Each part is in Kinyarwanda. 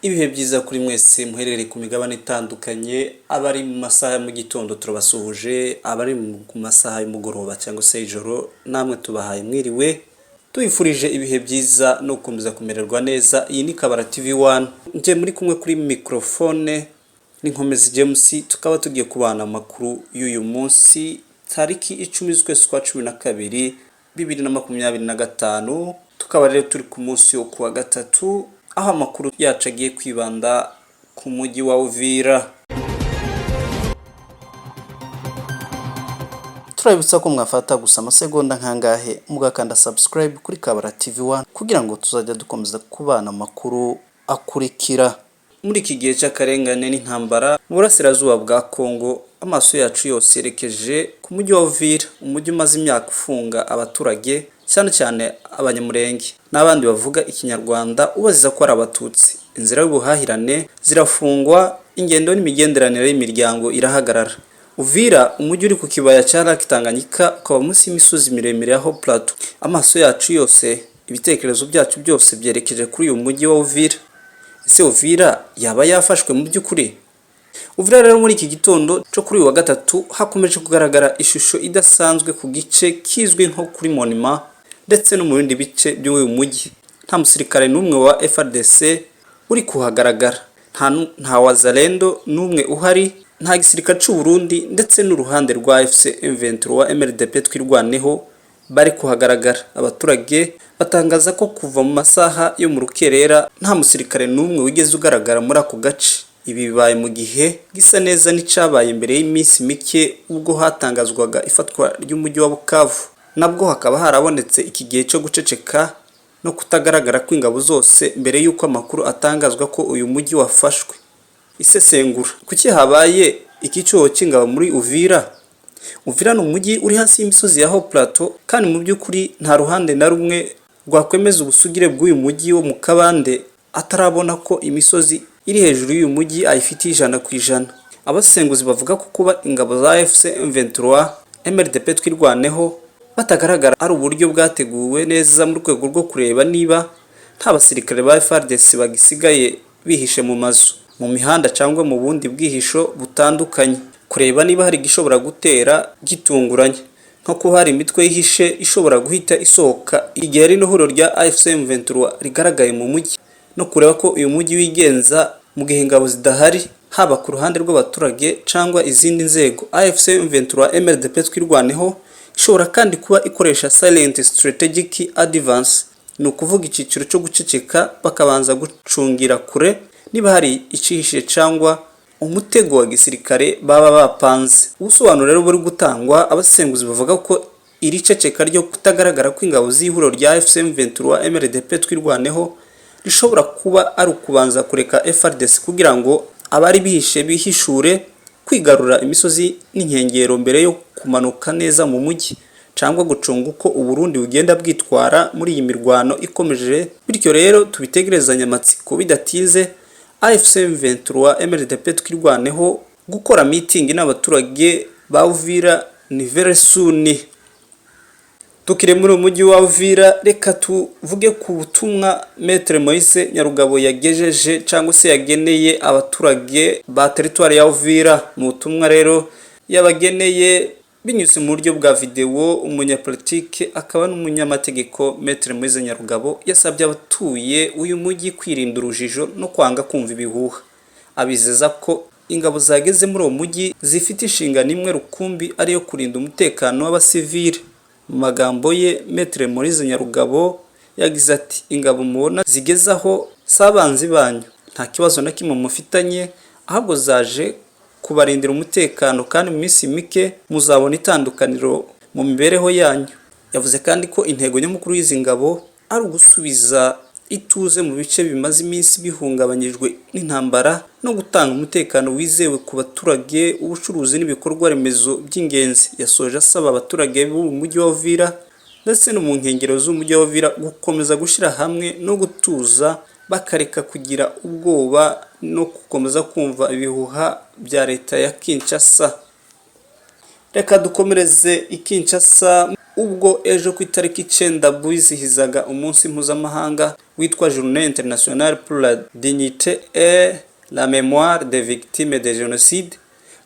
Ibihe byiza kuri mwese muherereye ku migabane itandukanye, abari mu masaha ya mu gitondo turabasuhuje, abari mu masaha y'umugoroba cyangwa se ijoro namwe tubahaye mwiriwe, tuyifurije ibihe byiza no gukomeza kumererwa neza. Iyi ni Kabara TV1, nje muri kumwe kuri microphone n'Inkomezi James, tukaba tugiye kubana amakuru y'uyu munsi tariki 10 z'ukwezi kwa 12 2025, tukaba rero turi ku munsi wo kuwa gatatu, aho amakuru yacu agiye kwibanda ku mujyi wa Uvira. Turabibutsa ko mwafata gusa amasegonda nkangahe mugakanda subscribe kuri Kabara TV1 kugira ngo tuzajya dukomeza kubana amakuru akurikira. Muri iki gihe cy'akarengane n'intambara mu burasirazuba bwa Kongo, amaso yacu yose yerekeje ku mujyi wa Uvira, umujyi umaze imyaka ufunga abaturage cyane cyane abanyamurenge n'abandi bavuga ikinyarwanda ubaziza ko ari abatutsi. Inzira y'ubuhahirane zirafungwa, ingendo n'imigenderanire y'imiryango irahagarara. Uvira, umujyi uri ku kibaya cya Lake Tanganyika, ukaba munsi y'imisozi miremire ya Haut Plateau. Amaso yacu yose, ibitekerezo byacu byose byerekeje kuri uyu mujyi wa Uvira. Ese Uvira yaba yafashwe mu by'ukuri? Uvira rero muri iki gitondo cyo kuri uyu wa gatatu hakomeje kugaragara ishusho idasanzwe ku gice kizwi nko kuri Monima ndetse no mu bindi bice by'uyu mujyi. Nta musirikare n'umwe wa FARDC uri kuhagaragara, nta wazalendo n'umwe uhari, nta gisirikare cy'u Burundi ndetse n'uruhande rwa FC23 MRDP twirwaneho bari kuhagaragara. Abaturage batangaza ko kuva mu masaha yo mu rukerera nta musirikare n'umwe wigeze ugaragara muri ako gace. Ibi bibaye mu gihe gisa neza n'icabaye imbere y'iminsi mike ubwo hatangazwaga ifatwa ry'umujyi wa Bukavu. Nabwo hakaba harabonetse iki gihe cyo guceceka no kutagaragara kw'ingabo zose mbere y'uko amakuru atangazwa ko uyu mujyi wafashwe. Isesengura, kuki habaye ikicuho cy'ingabo muri Uvira? Uvira ni umujyi uri hasi y'imisozi ya Haut Plateau, kandi mu by'ukuri nta ruhande na rumwe rwakwemeza ubusugire bw'uyu mujyi wo mu kabande atarabona ko imisozi iri hejuru y'uyu mujyi ayifitiye 100%. Abasenguzi bavuga ko kuba ingabo za FC23 MRDP twirwaneho batagaragara ari uburyo bwateguwe neza mu rwego rwo kureba niba nta basirikare ba FARDC bagisigaye bihishe mu mazu, mu mihanda cyangwa mu bundi bwihisho butandukanye, kureba niba hari gishobora gutera gitunguranye, nko kuba hari imitwe yihishe ishobora guhita isohoka igihe ari n'ihuriro rya AFC/M23 rigaragaye mu mujyi, no kureba ko uyu mujyi wigenza mu gihe ingabo zidahari, haba ku ruhande rw'abaturage cyangwa izindi nzego. AFC/M23 MRDP twirwaneho ishobora kandi kuba ikoresha silent strategic advance, ni ukuvuga icyiciro cyo guceceka bakabanza gucungira kure niba hari icihishe cyangwa umutego wa gisirikare baba bapanze. Ubusobanuro rero buri gutangwa, abasenguzi bavuga ko iri ceceka ryo kutagaragara kw'ingabo z'ihuriro rya FC/M23 MRDP twirwaneho rishobora kuba ari ukubanza kureka FARDC kugira ngo abari bihishe bihishure kwigarura imisozi n'inkengero mbere yo kumanuka neza mu mujyi, cyangwa gucunga uko u Burundi bugenda bwitwara muri iyi mirwano ikomeje. Bityo rero tubitegerezanya amatsiko bidatinze AFC/M23 MRDP twirwaneho gukora meeting n'abaturage ba Uvira ni very soon. Tukire muri umujyi wa Uvira, reka tuvuge ku butumwa Maître Moise Nyarugabo yagejeje cyangwa se yageneye abaturage ba territoire ya Uvira. Mu butumwa rero yabageneye binyuze mu buryo bwa video, umunyapolitike akaba n'umunyamategeko Maître Moise Nyarugabo yasabye abatuye uyu mujyi kwirinda urujijo no kwanga kumva ibihuha. Abizeza ko ingabo zageze muri uwo mujyi zifite inshingano imwe rukumbi, ariyo kurinda umutekano w'abasivile. Mu magambo ye, Maître Moise Nyarugabo yagize ati: ingabo mubona zigezaho sabanzi banyu, nta kibazo na kimwe mufitanye, ahubwo zaje kubarindira umutekano, kandi mu minsi mike muzabona itandukaniro mu mibereho yanyu. Yavuze kandi ko intego nyamukuru y'izi ngabo ari ugusubiza ituze mu bice bimaze iminsi bihungabanyijwe n'intambara no gutanga umutekano wizewe ku baturage, ubucuruzi n'ibikorwa remezo by'ingenzi. Yasoje asaba abaturage b'uyu mujyi wa Uvira ndetse no mu nkengero z'umujyi wa Uvira gukomeza gushyira hamwe no gutuza, bakareka kugira ubwoba no gukomeza kumva ibihuha bya leta ya Kinshasa. Reka dukomereze i Kinshasa, ubwo ejo ku itariki 9 bizihizaga umunsi mpuzamahanga witwa Journée internationale pour la dignité et la mémoire des victimes de génocide,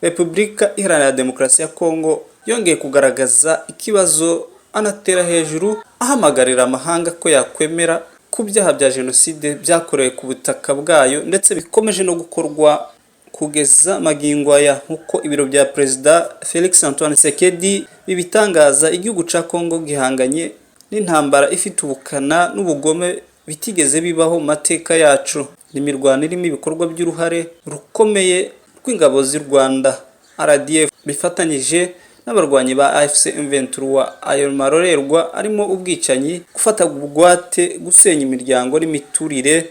Repubulika Iharanira Demokarasi ya Kongo yongeye kugaragaza ikibazo anatera hejuru ahamagarira amahanga ko yakwemera ku byaha bya jenoside byakorewe ku butaka bwayo ndetse bikomeje no gukorwa kugeza magingo aya, nkuko ibiro bya Perezida Felix Antoine Tshisekedi bibitangaza. Igihugu ca Kongo gihanganye n'intambara ifite ubukana n'ubugome bitigeze bibaho mu mateka yacu. Imirwano irimo ibikorwa by'uruhare rukomeye rw'ingabo z'u Rwanda RDF bifatanyije n'abarwanyi ba AFC M23. Ayo marorerwa arimo ubwicanyi, gufata bugwate, gusenya imiryango n'imiturire,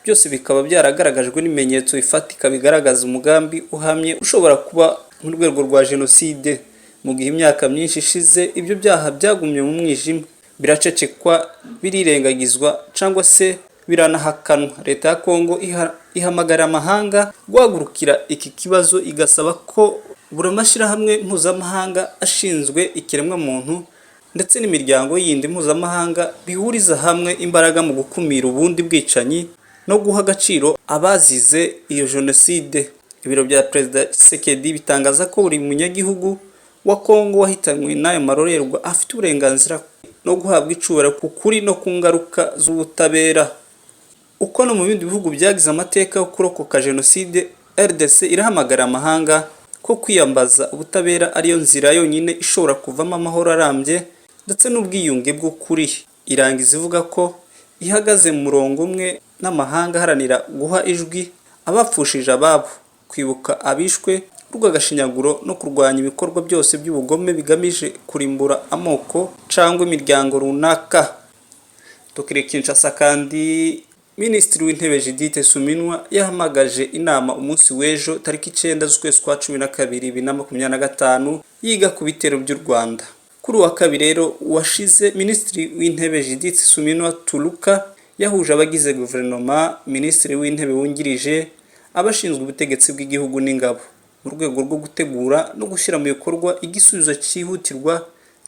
byose bikaba byaragaragajwe n'ibimenyetso bifatika bigaragaza umugambi uhamye ushobora kuba mu rwego rwa jenoside. Mu gihe imyaka myinshi ishize ibyo byaha byagumye mu mwijima, biracecekwa, birirengagizwa cyangwa se biranahakanwa. Leta ya Kongo ihamagara amahanga guhagurukira iki kibazo, igasaba ko buri mashyirahamwe mpuzamahanga ashinzwe ikiremwamuntu ndetse n'imiryango yindi mpuzamahanga bihuriza hamwe imbaraga mu gukumira ubundi bwicanyi no guha agaciro abazize iyo jenoside. Ibiro bya Perezida Tshisekedi bitangaza ko buri munyagihugu wa Kongo wahitanywe n'ayo marorerwa afite uburenganzira no guhabwa icubahiro ku kuri no ku ngaruka z'ubutabera. Uko no mu bindi bihugu byagize amateka yo kurokoka jenoside, RDC irahamagara amahanga ko kwiyambaza ubutabera ariyo nzira yonyine ishobora kuvamo amahoro arambye ndetse n'ubwiyunge bw'ukuri. Irangiza ivuga ko ihagaze mu murongo umwe n'amahanga haranira guha ijwi abapfushije ababo, kwibuka abishwe urw'agashinyaguro no kurwanya ibikorwa byose by'ubugome bigamije kurimbura amoko cyangwa imiryango runaka. Tukiri Kinshasa kandi Minisitiri w'Intebe Judith Suminwa yahamagaje inama umunsi w'ejo tariki 9 z'ukwezi kwa 12 2025 yiga ku bitero by'u Rwanda. Kuri wa kabiri rero washize, Minisitiri w'Intebe Judith Suminwa Tuluka yahuje abagize guverinoma, Minisitiri w'Intebe wungirije, abashinzwe ubutegetsi bw'igihugu n'ingabo mu rwego rwo gutegura no gushyira mu bikorwa igisubizo cyihutirwa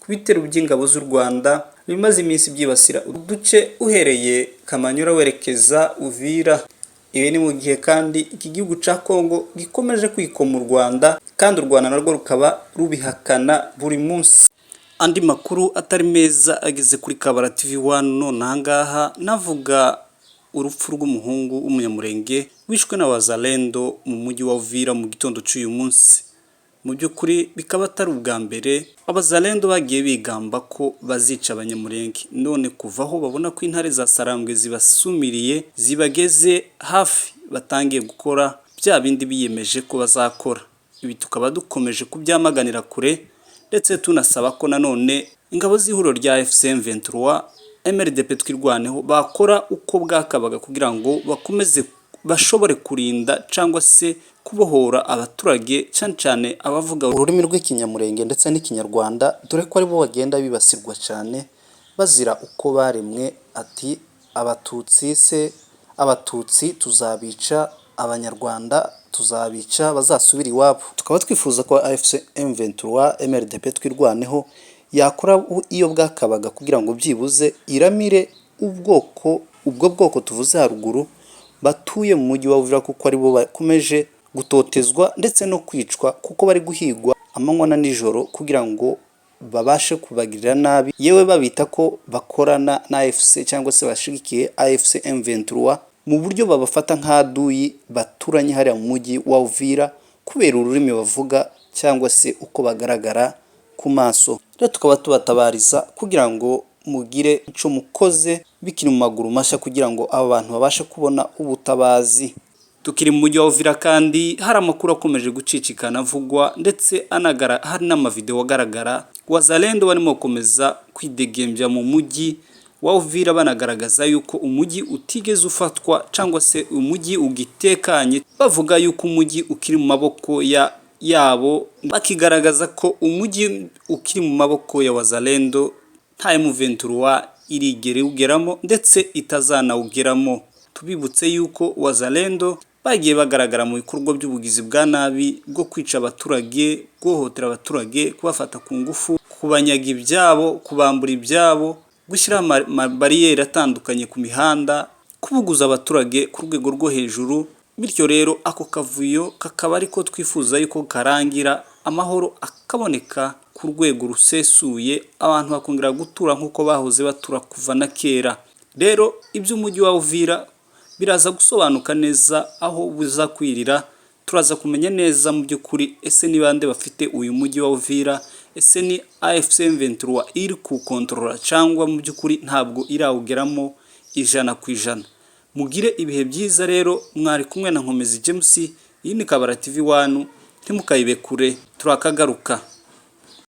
ku bitero by'ingabo z'u Rwanda bimaze iminsi byibasira uduce uhereye Kamanyura werekeza Uvira. Ibi ni mu gihe kandi iki gihugu ca Kongo gikomeje kwikoma u Rwanda, kandi u Rwanda narwo rukaba rubihakana buri munsi. Andi makuru atari meza ageze kuri Kabara TV1 none ahangaha navuga urupfu rw'umuhungu w'umunyamurenge wishwe na Wazalendo mu mujyi wa Uvira mu gitondo cy'uyu munsi. Mu by'ukuri bikaba atari ubwa mbere Abazalendo bagiye bigamba ko bazica abanyamurenge, none kuvaho babona ko intare za Sarambwe zibasumiriye zibageze hafi, batangiye gukora bya bindi biyemeje ko bazakora. Ibi tukaba dukomeje kubyamaganira kure ndetse tunasaba ko nanone ingabo z'ihuriro rya FC M23 MRDP twirwaneho bakora uko bwakabaga kugira ngo bakomeze bashobore kurinda cyangwa se kubohora abaturage cyane cyane abavuga ururimi rw'ikinyamurenge ndetse n'ikinyarwanda, dore ko aribo bagenda bibasirwa cyane bazira uko baremwe. Ati abatutsi tuzabica, abanyarwanda tuzabica, bazasubira iwabo. Tukaba twifuza ko AFC M23 MRDP twirwaneho yakora iyo bwakabaga kugira ngo byibuze iramire ubwo bwoko tuvuze haruguru batuye mu mujyi wa Uvira, kuko aribo bakomeje gutotezwa ndetse no kwicwa, kuko bari guhigwa amanywa na nijoro kugira ngo babashe kubagirira nabi, yewe babita ko bakorana na AFC cyangwa se bashigikiye AFC M23 mu buryo babafata nk'aduyi baturanye hariya mu mujyi wa Uvira kubera ururimi bavuga cyangwa se uko bagaragara ku maso. Rero tukaba tubatabariza kugira ngo mugire ico mukoze bikiri mu maguru mashya kugira ngo aba bantu babashe kubona ubutabazi. Tukiri mu mujyi wa Uvira kandi hari amakuru akomeje gucicikana avugwa ndetse hari n'amavideo agaragara Wazalendo barimo gukomeza kwidegembya mu mujyi wa Uvira, banagaragaza yuko umujyi utigeze ufatwa cyangwa se umujyi ugitekanye, bavuga yuko umujyi ukiri mu maboko yabo, bakigaragaza ko umujyi ukiri mu maboko ya Wazalendo nta M23 irigere ugeramo ndetse itazanawugeramo. Tubibutse yuko Wazalendo bagiye bagaragara mu bikorwa by'ubugizi bwa nabi bwo kwica abaturage, guhohotera abaturage, kubafata ku ngufu, kubanyaga ibyabo, kubambura ibyabo, gushyira bariyeri atandukanye ku mihanda, kubuguza abaturage ku rwego rwo hejuru, bityo rero ako kavuyo kakaba ariko twifuza yuko karangira, amahoro akaboneka ku rwego rusesuye, abantu bakongera gutura nk'uko bahoze batura kuva na kera. Rero iby'umujyi wa Uvira biraza gusobanuka neza aho buza kwirira, turaza kumenya neza mu by'ukuri ese ni bande bafite uyu mujyi wa Uvira, ese ni AFC M23 iri kukontorora cyangwa mu by'ukuri ntabwo irawugeramo 100%. Mugire ibihe byiza rero, mwari kumwe na Nkomezi James, iyi ni Kabara TV 1, ntimukayibe kure, turakagaruka.